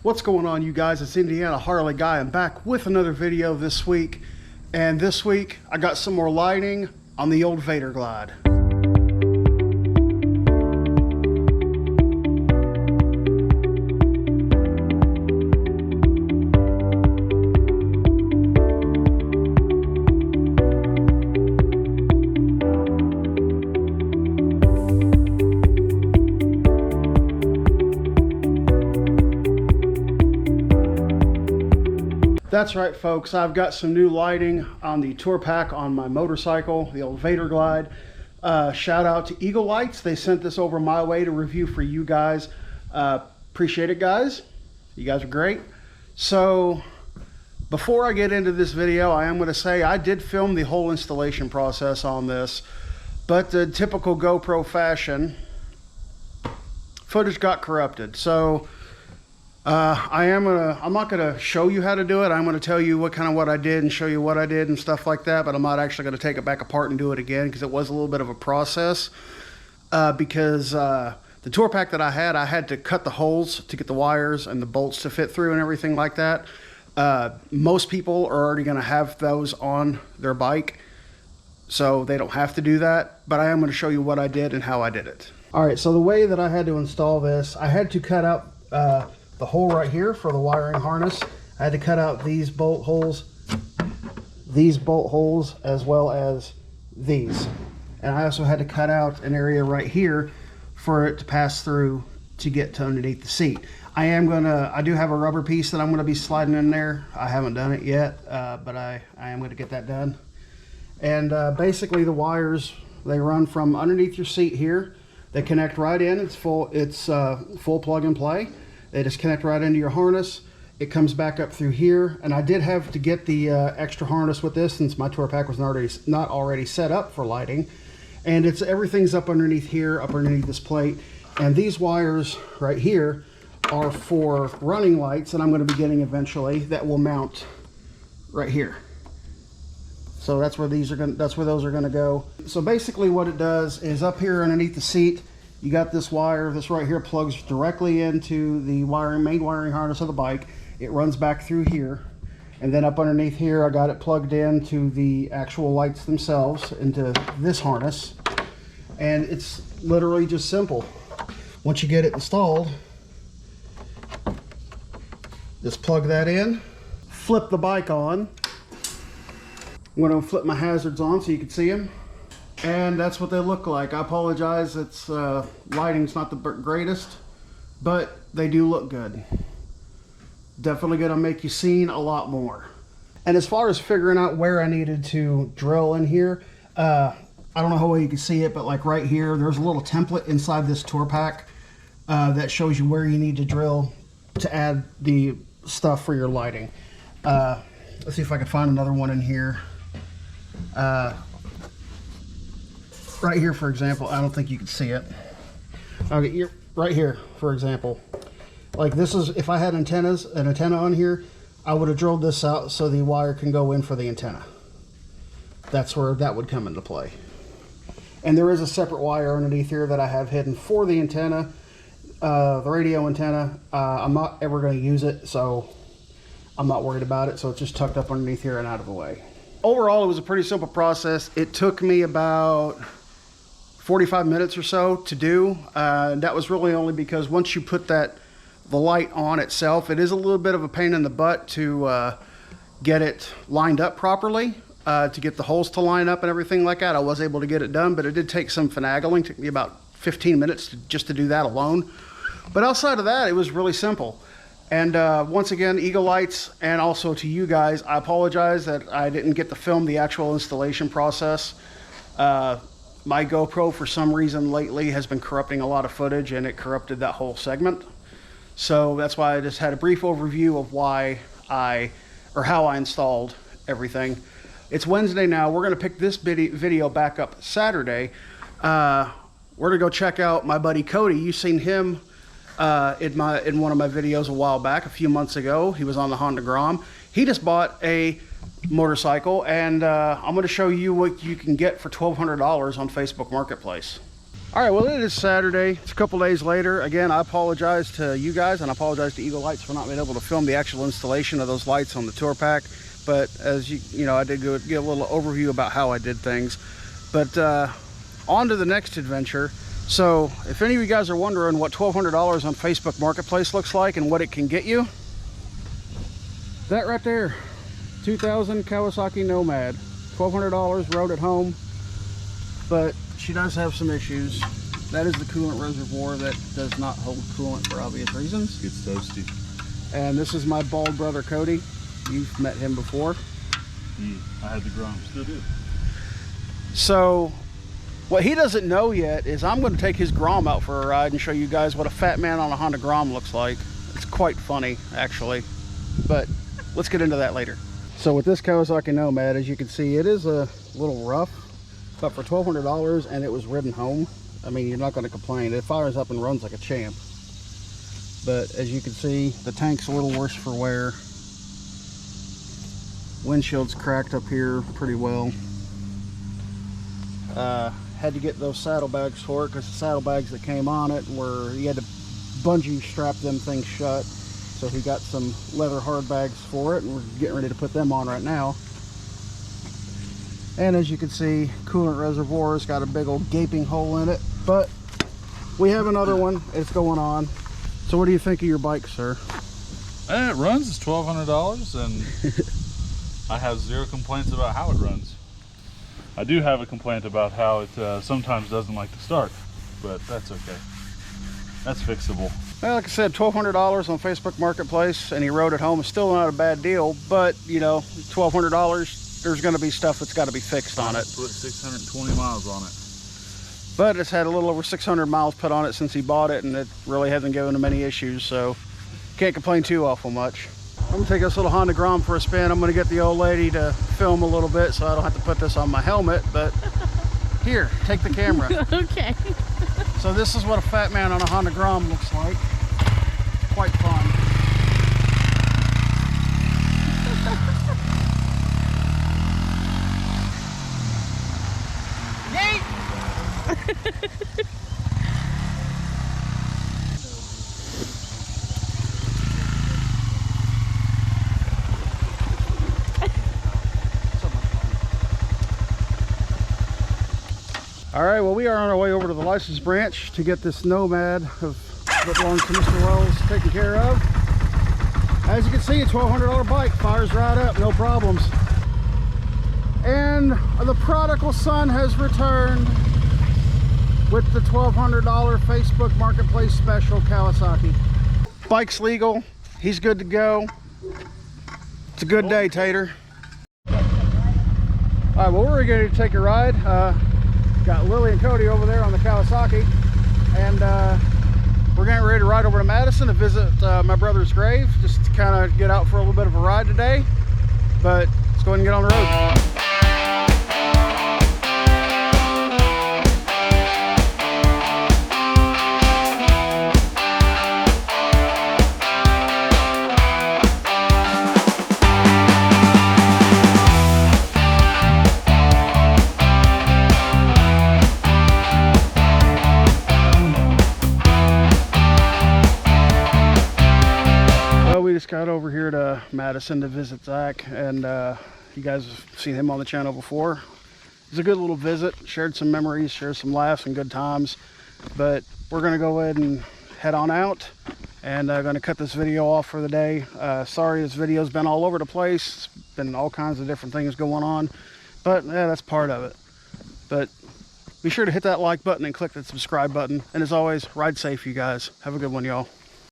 What's going on, you guys? It's Indiana Harley Guy. I'm back with another video this week, and this week I got some more lighting on the old Vader Glide. That's right, folks. I've got some new lighting on the tour pack on my motorcycle, the old Vader Glide. Shout out to Eagle Lights. They sent this over my way to review for you guys. Appreciate it, guys. You guys are great. So before I get into this video, I am going to say I did film the whole installation process on this, but the typical GoPro fashion, footage got corrupted. So I'm not gonna show you how to do it. I'm gonna tell you what I did and show you what I did and stuff like that, but I'm not actually gonna take it back apart and do it again because it was a little bit of a process. Because the tour pack that I had to cut the holes to get the wires and the bolts to fit through and everything like that. Most people are already gonna have those on their bike, so they don't have to do that, but I am gonna show you what I did and how I did it. All right, so the way that I had to install this, I had to cut out the hole right here for the wiring harness. I had to cut out these bolt holes, as well as these. And I also had to cut out an area right here for it to pass through to get to underneath the seat. I do have a rubber piece that I'm gonna be sliding in there. I haven't done it yet, but I am gonna get that done. And basically the wires, they run from underneath your seat here. They connect right in. It's full plug and play. They just connect right into your harness. It comes back up through here, and I did have to get the extra harness with this since my tour pack was not already set up for lighting. And everything's up underneath here, up underneath this plate. And these wires right here are for running lights that I'm going to be getting eventually that will mount right here. So that's where those are going to go. So basically what it does is up here underneath the seat, you got this wire. This right here plugs directly into the main wiring harness of the bike. It runs back through here, and then up underneath here I got it plugged into the actual lights themselves, into this harness. And it's literally just simple. Once you get it installed, just plug that in, flip the bike on. I'm going to flip my hazards on so you can see them. And that's what they look like. I apologize, lighting's not the greatest, but they do look good. Definitely gonna make you seen a lot more. And as far as figuring out where I needed to drill in here, I don't know how well you can see it, but like right here, there's a little template inside this tour pack that shows you where you need to drill to add the stuff for your lighting. Let's see if I can find another one in here. Right here, for example, I don't think you can see it. Okay, right here, for example. Like this is, if I had an antenna on here, I would have drilled this out so the wire can go in for the antenna. That's where that would come into play. And there is a separate wire underneath here that I have hidden for the antenna, the radio antenna. I'm not ever going to use it, so I'm not worried about it. So it's just tucked up underneath here and out of the way. Overall, it was a pretty simple process. It took me about 45 minutes or so to do. That was really only because once you put the light on itself, it is a little bit of a pain in the butt to get it lined up properly, to get the holes to line up and everything like that. I was able to get it done, but it did take some finagling. It took me about 15 minutes just to do that alone. But outside of that, it was really simple. And once again, Eagle Lights, and also to you guys, I apologize that I didn't get to film the actual installation process. My GoPro, for some reason lately, has been corrupting a lot of footage, and it corrupted that whole segment. So that's why I just had a brief overview of how I installed everything. It's Wednesday now. We're going to pick this video back up Saturday. We're going to go check out my buddy Cody. You've seen him in one of my videos a while back, a few months ago. He was on the Honda Grom. He just bought a motorcycle, and I'm going to show you what you can get for $1,200 on Facebook Marketplace. All right, well, it is Saturday. It's a couple days later. Again, I apologize to you guys, and I apologize to Eagle Lights for not being able to film the actual installation of those lights on the tour pack. But as you know, I did get a little overview about how I did things. But on to the next adventure. So if any of you guys are wondering what $1,200 on Facebook Marketplace looks like and what it can get you, that right there, 2000 Kawasaki Nomad, $1,200, rode it home. But she does have some issues. That is the coolant reservoir that does not hold coolant for obvious reasons. Gets toasty. And this is my bald brother Cody. You've met him before. I had the Grom, still do. So what he doesn't know yet is I'm going to take his Grom out for a ride and show you guys what a fat man on a Honda Grom looks like. It's quite funny, actually. But let's get into that later. So with this Kawasaki Nomad, as you can see, it is a little rough. But for $1,200 and it was ridden home, I mean, you're not going to complain. It fires up and runs like a champ. But as you can see, the tank's a little worse for wear. Windshield's cracked up here pretty well. Had to get those saddlebags for it because the saddlebags that came on it were, you had to bungee strap them things shut. So he got some leather hard bags for it, and we're getting ready to put them on right now. And as you can see, coolant reservoir's got a big old gaping hole in it, but we have another one. It's going on. So what do you think of your bike, sir? It runs. It's $1,200, and I have zero complaints about how it runs. I do have a complaint about how it sometimes doesn't like to start, but that's okay. That's fixable. Well, like I said, $1,200 on Facebook Marketplace, and he rode it home. It's still not a bad deal, but you know, $1,200. There's going to be stuff that's got to be fixed on it. Put 620 miles on it. But it's had a little over 600 miles put on it since he bought it, and it really hasn't given him any issues, so can't complain too awful much. I'm going to take this little Honda Grom for a spin. I'm going to get the old lady to film a little bit so I don't have to put this on my helmet, but here, take the camera. Okay. So this is what a fat man on a Honda Grom looks like. Quite fun. All right, well, we are on our way over to the license branch to get this Nomad that belongs to Mr. Wells taken care of. As you can see, a $1,200 bike, fires right up, no problems. And the prodigal son has returned with the $1,200 Facebook Marketplace special Kawasaki. Bike's legal, he's good to go. It's a good day, Tater. All right, well, we're going to take a ride. Got Lily and Cody over there on the Kawasaki, and we're getting ready to ride over to Madison to visit my brother's grave, just to kind of get out for a little bit of a ride today. But let's go ahead and get on the road. Just got over here to Madison to visit Zach, and you guys have seen him on the channel before. It was a good little visit, shared some memories, shared some laughs and good times. But we're gonna go ahead and head on out, and I'm gonna cut this video off for the day. Sorry, this video's been all over the place. It's been all kinds of different things going on, but yeah, that's part of it. But be sure to hit that like button and click that subscribe button, and as always, ride safe, you guys. Have a good one, y'all.